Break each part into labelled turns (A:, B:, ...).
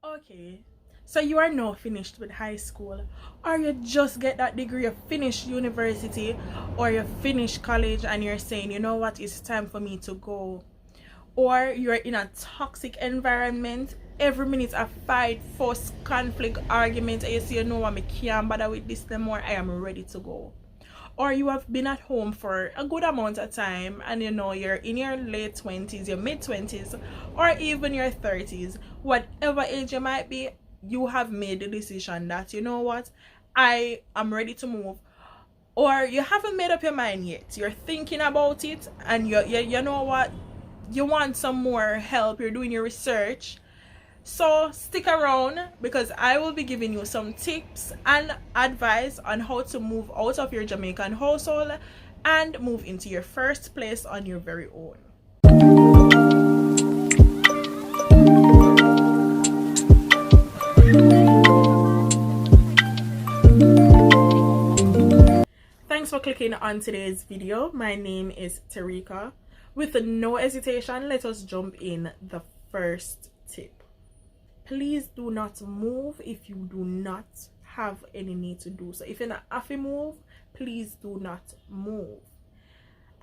A: Okay, so you are now finished with high school, or you just get that degree, you finish university, or you finish college and you're saying, you know what, it's time for me to go. Or you're in a toxic environment, every minute a fight, fuss, conflict, argument, and you say, you know what, I can't bother with this no more, I am ready to go. Or you have been at home for a good amount of time and you know you're in your late 20s, your mid 20s, or even your 30s, whatever age you might be, you have made the decision that, you know what, I am ready to move. Or you haven't made up your mind yet, you're thinking about it, and you know what, you want some more help, you're doing your research. So stick around, because I will be giving you some tips and advice on how to move out of your Jamaican household and move into your first place on your very own. Thanks for clicking on today's video. My name is Terreka. With no hesitation, let us jump in the first tip. Please do not move if you do not have any need to do so. If you're not have to move, please do not move.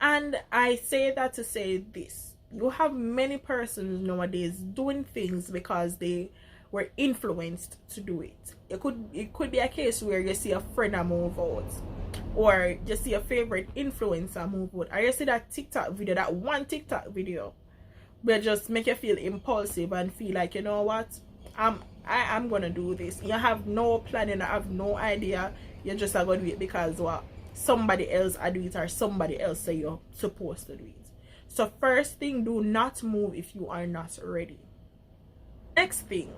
A: And I say that to say this: you have many persons nowadays doing things because they were influenced to do it. It could be a case where you see a friend move out, or you see a favorite influencer move out, or you see that one TikTok video will just make you feel impulsive and feel like, you know what, I'm gonna do this. You have no plan, you have no idea, you're just gonna do it because what somebody else I do it, or somebody else say you're supposed to do it. So first thing, do not move if you are not ready. Next thing,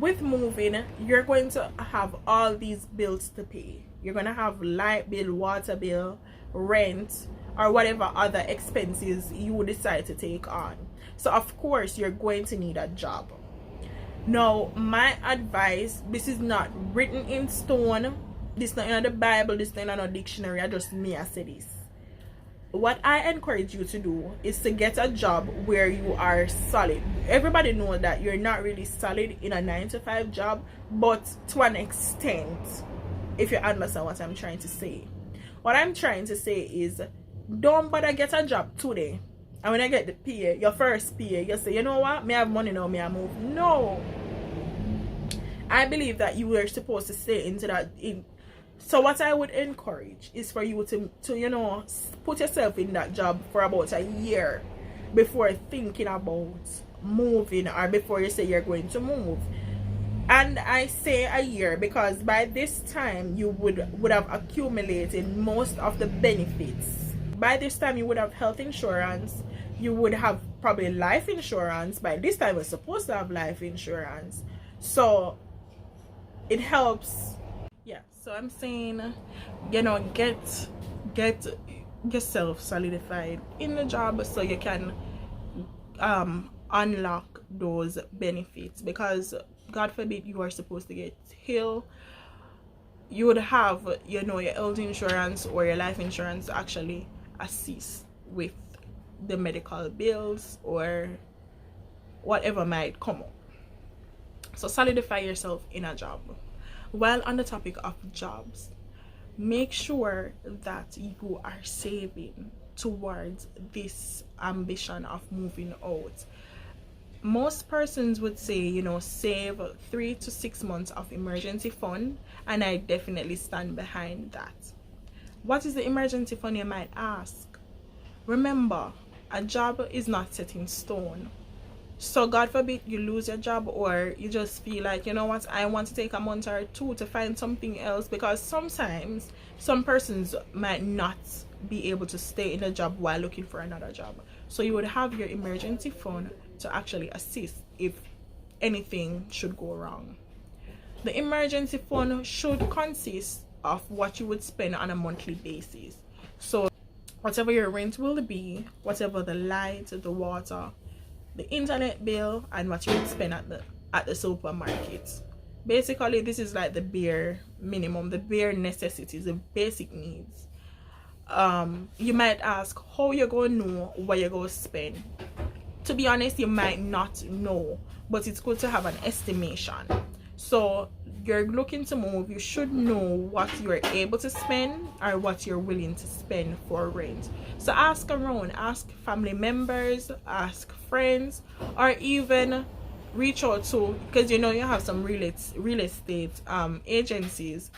A: with moving, you're going to have all these bills to pay. You're gonna have light bill, water bill, rent, or whatever other expenses you decide to take on. So of course you're going to need a job. Now, my advice, this is not written in stone, this is not in the Bible, this is not in a dictionary, I just me I say this. What I encourage you to do is to get a job where you are solid. Everybody knows that you're not really solid in a 9-to-5 job, but to an extent, if you understand what I'm trying to say. What I'm trying to say is, don't bother get a job today, and when I get the pay, your first pay, you say, you know what, me have money now, me I move. No, I believe that you were supposed to stay into that. So what I would encourage is for you to you know, put yourself in that job for about a year before thinking about moving, or before you say you're going to move. And I say a year because by this time you would have accumulated most of the benefits. By this time you would have health insurance, you would have probably life insurance. By this time we're supposed to have life insurance, so it helps. Yeah, so I'm saying, you know, get yourself solidified in the job so you can unlock those benefits, because God forbid you are supposed to get ill, you would have, you know, your health insurance or your life insurance actually assist with the medical bills or whatever might come up. So solidify yourself in a job. While on the topic of jobs, make sure that you are saving towards this ambition of moving out. Most persons would say, you know, save 3 to 6 months of emergency fund, and I definitely stand behind that. What is the emergency fund, you might ask? Remember, a job is not set in stone. So God forbid you lose your job, or you just feel like, you know what, I want to take a month or two to find something else, because sometimes some persons might not be able to stay in a job while looking for another job. So you would have your emergency fund to actually assist if anything should go wrong. The emergency fund should consist of what you would spend on a monthly basis. So whatever your rent will be, whatever the light, the water, the internet bill, and what you would spend at the supermarket. Basically, this is like the bare minimum, the bare necessities, the basic needs. You might ask how you're going to know what you're going to spend. To be honest, you might not know but it's good to have an estimation. So you're looking to move, you should know what you're able to spend or what you're willing to spend for rent. So ask around, ask family members, ask friends, or even reach out to, because you know you have some real estate agencies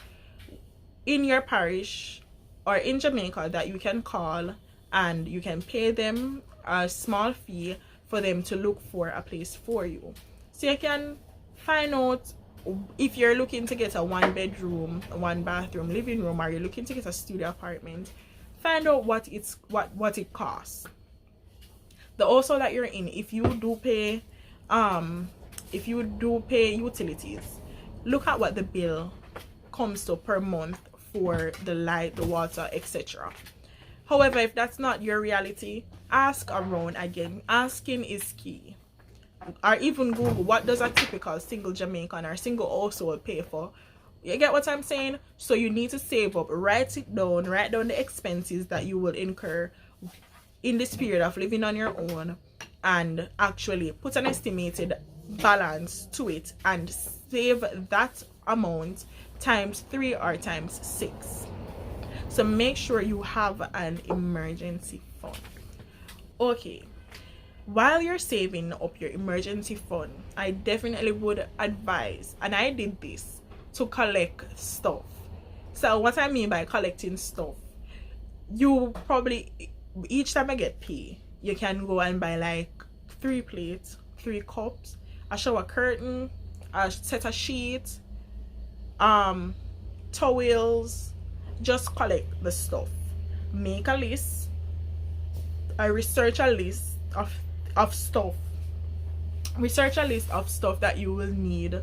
A: in your parish or in Jamaica that you can call, and you can pay them a small fee for them to look for a place for you. So you can find out if you're looking to get a 1-bedroom, 1-bathroom living room, or you're looking to get a studio apartment. Find out what it costs. The also that you're in, if you do pay utilities, look at what the bill comes to per month for the light, the water, etc. However, if that's not your reality, ask around. Again, asking is key. Or even Google, what does a typical single Jamaican or single household pay for? You get what I'm saying? So you need to save up, write down the expenses that you will incur in this period of living on your own, and actually put an estimated balance to it and save that amount times 3 or times 6. So make sure you have an emergency fund. Okay, while you're saving up your emergency fund, I definitely would advise, and I did this, to collect stuff. So what I mean by collecting stuff, you probably, each time I get paid, you can go and buy like 3 plates, 3 cups, a shower curtain, a set of sheets, towels. Just collect the stuff. Make a list. I research a list of stuff. Research a list of stuff that you will need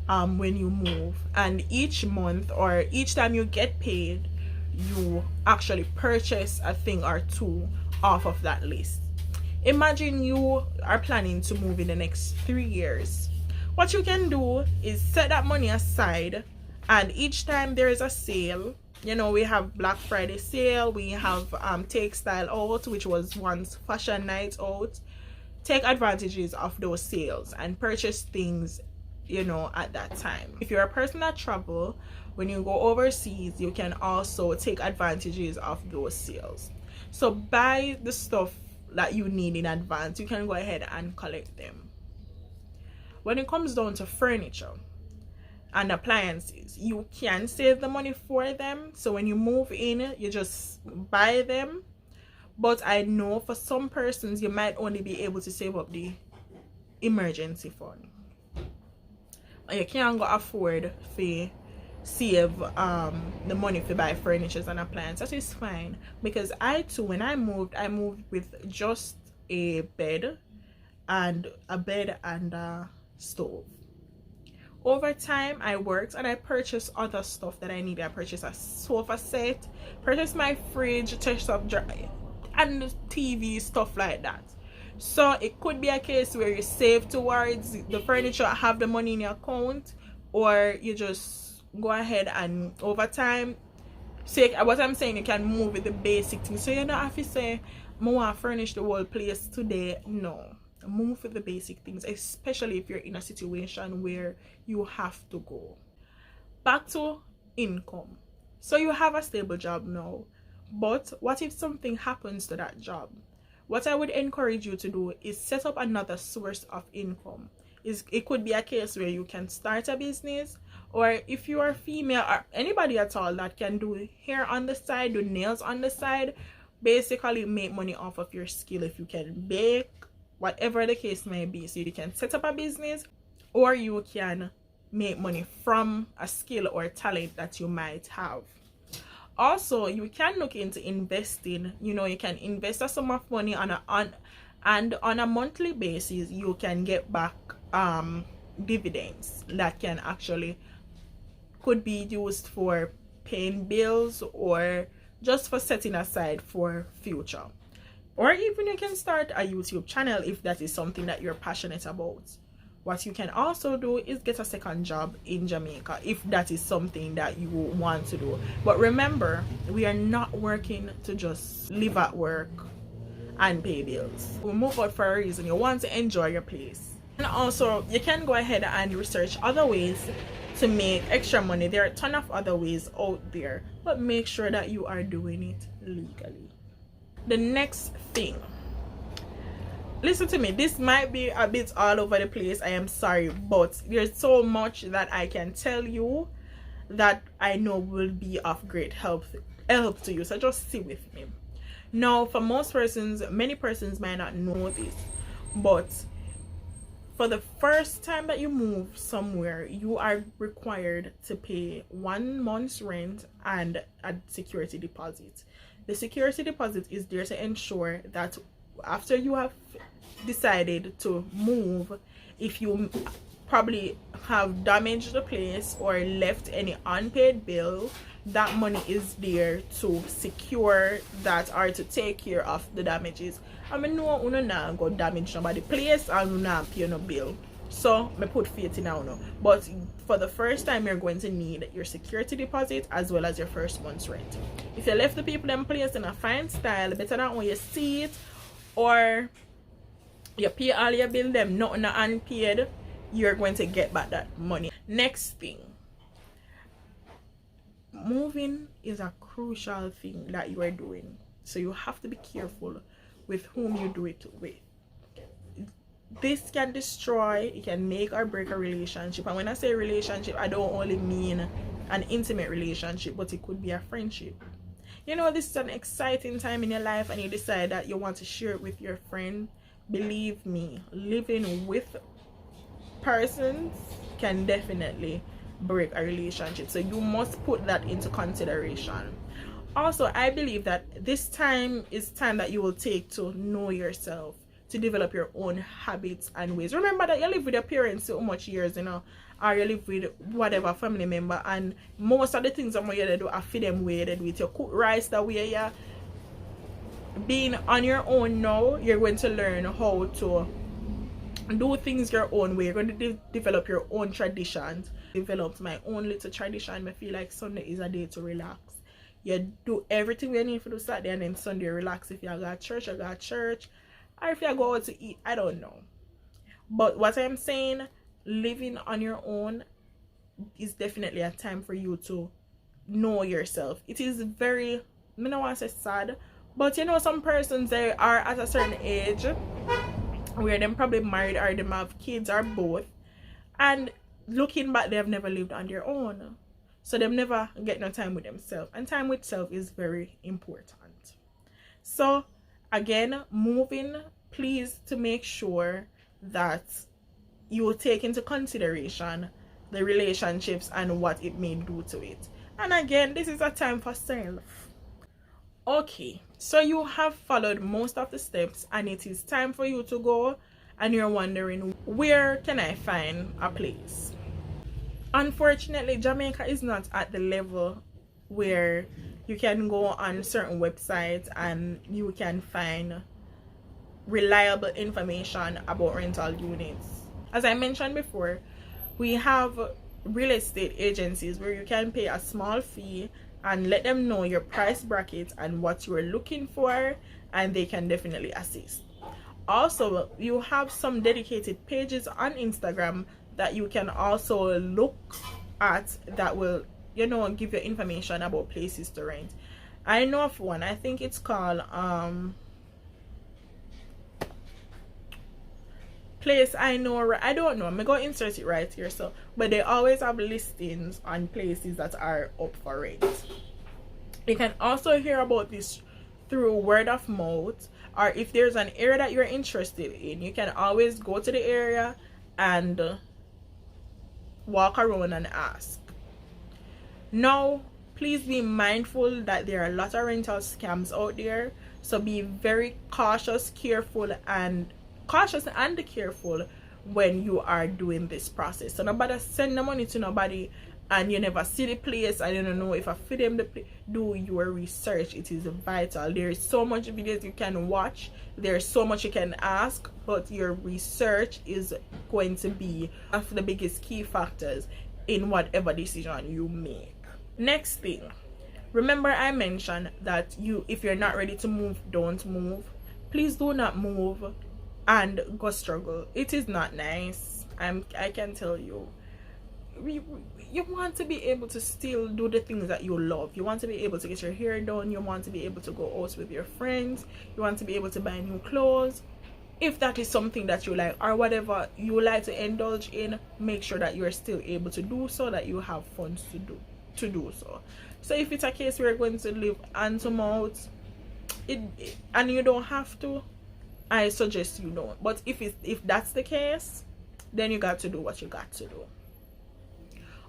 A: when you move, and each month or each time you get paid, you actually purchase a thing or two off of that list. Imagine you are planning to move in the next 3 years. What you can do is set that money aside, and each time there is a sale, you know, we have Black Friday sale, we have Take Style Out, which was once Fashion Night Out. Take advantages of those sales and purchase things, you know, at that time. If you're a person that travel, when you go overseas, you can also take advantages of those sales. So buy the stuff that you need in advance. You can go ahead and collect them. When it comes down to furniture and appliances, you can save the money for them. So when you move in, you just buy them. But I know for some persons, you might only be able to save up the emergency fund. You can't go afford to save the money to buy furniture and appliances. That is fine, because I too, when I moved with just a bed and a stove. Over time, I worked and I purchased other stuff that I needed. I purchased a sofa set, purchased my fridge, chest of dry, and TV, stuff like that. So it could be a case where you save towards the furniture, have the money in your account, or you just go ahead and over time, say what I'm saying, you can move with the basic things. So you don't have to say, I want to furnish the whole place today. No. Move with the basic things, especially if you're in a situation where you have to go. Back to income. So you have a stable job now, but what if something happens to that job? What I would encourage you to do is set up another source of income. It could be a case where you can start a business, or if you are female or anybody at all that can do hair on the side, do nails on the side, basically make money off of your skill. If you can bake, whatever the case may be, so you can set up a business, or you can make money from a skill or talent that you might have. Also, you can look into investing. You know, you can invest a sum of money on a monthly basis. You can get back dividends that can actually could be used for paying bills or just for setting aside for future. Or even you can start a YouTube channel if that is something that you're passionate about. What you can also do is get a second job in Jamaica if that is something that you want to do. But remember, we are not working to just live at work and pay bills. We move out for a reason. You want to enjoy your place. And also, you can go ahead and research other ways to make extra money. There are a ton of other ways out there, but make sure that you are doing it legally. The next thing, listen to me, this might be a bit all over the place, I am sorry, but there's so much that I can tell you that I know will be of great help to you, so just sit with me. Now, for most persons, many persons might not know this, but for the first time that you move somewhere, you are required to pay 1 month's rent and a security deposit. The security deposit is there to ensure that after you have decided to move, if you probably have damaged the place or left any unpaid bill, that money is there to secure that or to take care of the damages. I mean, no, you not go damage nobody place and you not pay no bill. So I put faith in now. But for the first time, you're going to need your security deposit as well as your first month's rent. If you left the people them place in a fine style, better than when you see it, or you pay all your bill them nothing unpaid, you're going to get back that money. Next thing, moving is a crucial thing that you are doing, so you have to be careful with whom you do it with. This can destroy, it can make or break a relationship. And when I say relationship, I don't only mean an intimate relationship, but it could be a friendship. You know, this is an exciting time in your life and you decide that you want to share it with your friend. Believe me, living with persons can definitely break a relationship, so you must put that into consideration. Also, I believe that this time is time that you will take to know yourself, to develop your own habits and ways. Remember that you live with your parents so much years, you know, or you live with whatever family member, and most of the things that you do are for them way they do it. You cook rice the way you being on your own now, you're going to learn how to do things your own way. You're going to develop your own traditions. Developed my own little tradition. I feel like Sunday is a day to relax. You do everything you need for the Saturday, and then Sunday you relax. If you go to church, you go to church. Or if you go out to eat, I don't know. But what I'm saying, living on your own is definitely a time for you to know yourself. It is very, I don't want to say sad, but you know, some persons, they are at a certain age where them probably married or them have kids or both, and looking back, they have never lived on their own, so them never get no time with themselves, and time with self is very important. So again, moving, please to make sure that you take into consideration the relationships and what it may do to it. And again, this is a time for self. Okay, so you have followed most of the steps and it is time for you to go, and you're wondering, where can I find a place? Unfortunately, Jamaica is not at the level where you can go on certain websites and you can find reliable information about rental units. As I mentioned before, we have real estate agencies where you can pay a small fee and let them know your price bracket and what you are looking for, and they can definitely assist. Also, you have some dedicated pages on Instagram that you can also look at that will, you know, give you information about places to rent. I know of one, I think it's called Place I Know. I don't know, I'm gonna insert it right here. So, but they always have listings on places that are up for rent. You can also hear about this through word of mouth, or if there's an area that you're interested in, you can always go to the area and walk around and ask. Now, please be mindful that there are a lot of rental scams out there, so be very cautious and careful when you are doing this process. So nobody send the money to nobody and you never see the place and you don't know if I fit them the place. Do your research. It is vital. There is so much videos you can watch, there's so much you can ask, but your research is going to be one of the biggest key factors in whatever decision you make. Next thing, remember I mentioned that if you're not ready to move, don't move. Please do not move and go struggle. It is not nice. I can tell you. You want to be able to still do the things that you love. You want to be able to get your hair done. You want to be able to go out with your friends. You want to be able to buy new clothes. If that is something that you like, or whatever you like to indulge in, make sure that you're still able to do so, that you have funds to do so. So if it's a case where you're going to live hand to mouth, and you don't have to, I suggest you don't. But if that's the case, then you got to do what you got to do.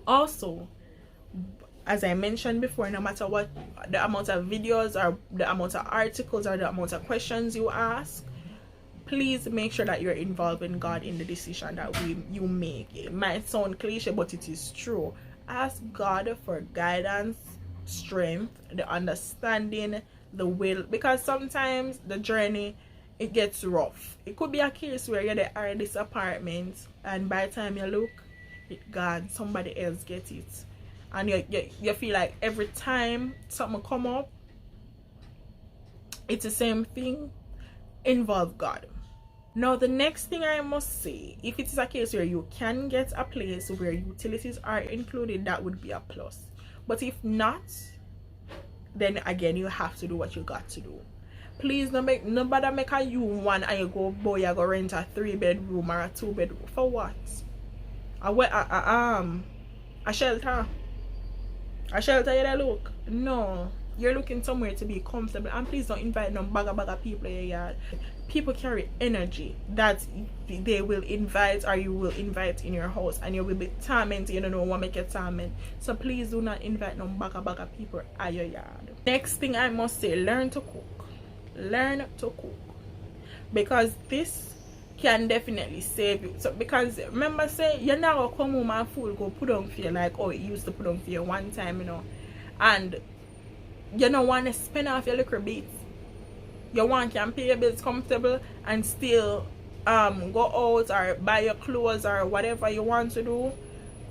A: Also, as I mentioned before, no matter what the amount of videos or the amount of articles or the amount of questions you ask, please make sure that you're involving God in the decision that you make. It might sound cliche, but it is true. Ask God for guidance, strength, the understanding, the will, because sometimes the journey, it gets rough. It could be a case where you're there in this apartment, and by the time you look, it gone, somebody else get it, and you feel like every time something come up, it's the same thing. Involve God. Now, the next thing I must say, if it is a case where you can get a place where utilities are included, that would be a plus. But if not, then again, you have to do what you got to do. Please nobody make a you one and you go, boy, you go rent a 3-bedroom or a 2-bedroom. For what? A shelter. A shelter, you look. No. You're looking somewhere to be comfortable, and please don't invite no bag people in your yard. People carry energy that they will invite, or you will invite in your house, and you will be tormented. You don't know what make you torment. So please do not invite no bag people at your yard. Next thing I must say, learn to cook. Learn to cook, because this can definitely save you. So because remember, say you're not gonna come home and food go put on for you like it used to put on for you one time, and you don't want to spend off your little bit. You want can pay your bills comfortable and still go out or buy your clothes or whatever you want to do.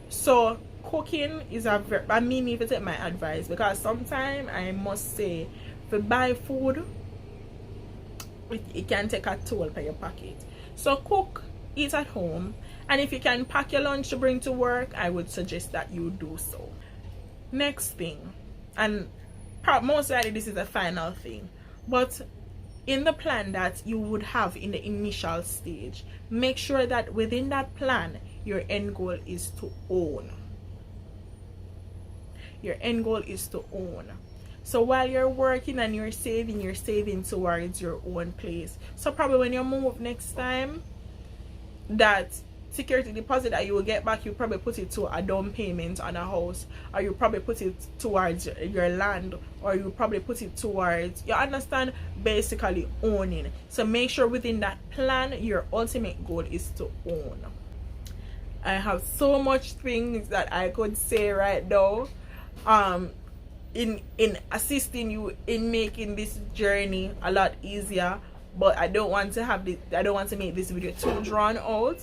A: So cooking is if you take my advice, because sometimes I must say, if you buy food, it can take a toll for your pocket. So cook, eat at home, and if you can pack your lunch to bring to work, I would suggest that you do so. Next thing, and most likely this is the final thing, but in the plan that you would have in the initial stage, make sure that within that plan, your end goal is to own. Your end goal is to own. So while you're working and you're saving towards your own place. So probably when you move next time, that security deposit that you will get back, you probably put it to a down payment on a house, or you probably put it towards your land, or you probably put it towards, you understand, basically owning. So make sure within that plan, your ultimate goal is to own. I have so much things that I could say right now in assisting you in making this journey a lot easier, but I don't want to make this video too drawn out.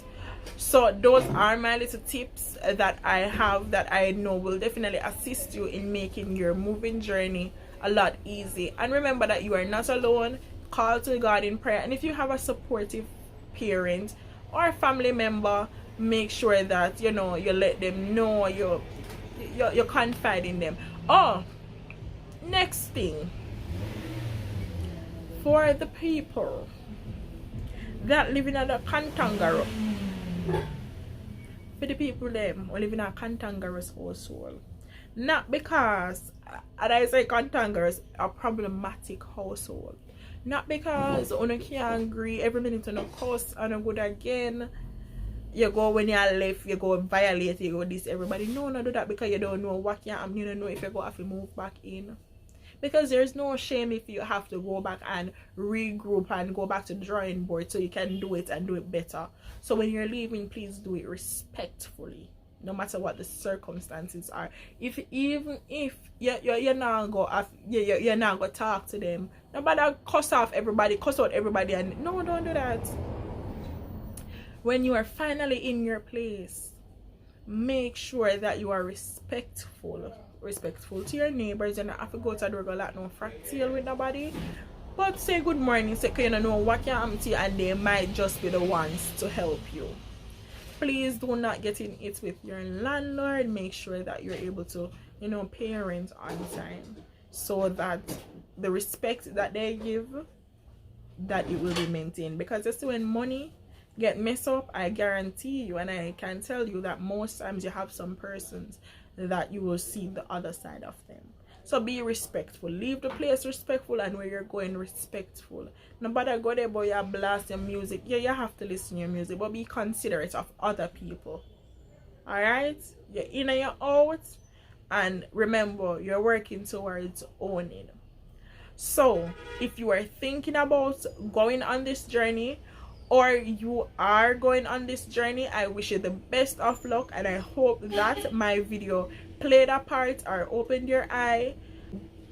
A: So those are my little tips that I have, that I know will definitely assist you in making your moving journey a lot easy. And remember that you are not alone. Call to God in prayer, and if you have a supportive parent or family member, make sure that you let them know, you confide in them. Oh, next thing, for the people that live in a cantankerous, for the people them who live in a cantankerous household, not because, and I say cantankerous, a problematic household, not because you can't agree every minute on a cuss and a good again, you go when you're left, you go violate, you go this, everybody. No, do that, because you don't know what can happen. You don't know if you go have to move back in. Because there's no shame if you have to go back and regroup and go back to the drawing board so you can do it and do it better. So when you're leaving, please do it respectfully, no matter what the circumstances are. Even if you're not gonna talk to them, nobody cuss out everybody, and no, don't do that. When you are finally in your place, make sure that you are respectful to your neighbors. You don't have to go to the door like no fractal with nobody. But say good morning, say you don't know what can happen to you, and they might just be the ones to help you. Please do not get in it with your landlord. Make sure that you're able to, pay your rent on time, so that the respect that they give, that it will be maintained. Because just when money get messed up, I guarantee you, and I can tell you that most times you have some persons that you will see the other side of them. So be respectful, leave the place respectful, and where you're going respectful. No matter go there, but you blast your music. Yeah, you have to listen to your music, but be considerate of other people. Alright? You're in and you're out, and remember, you're working towards owning. So if you are thinking about going on this journey, or you are going on this journey, I wish you the best of luck, and I hope that my video played a part or opened your eye.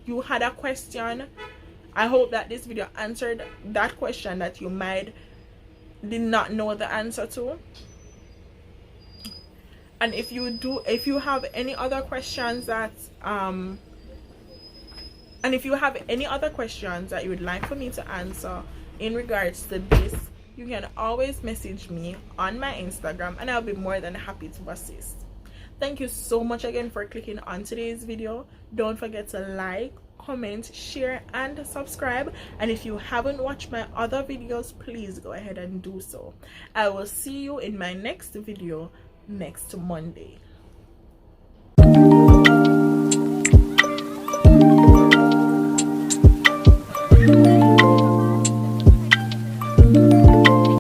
A: You had a question. I hope that this video answered that question that you might did not know the answer to. And if you have any other questions that you would like for me to answer in regards to this, you can always message me on my Instagram, and I'll be more than happy to assist. Thank you so much again for clicking on today's video. Don't forget to like, comment, share, and subscribe. And if you haven't watched my other videos, please go ahead and do so. I will see you in my next video next Monday.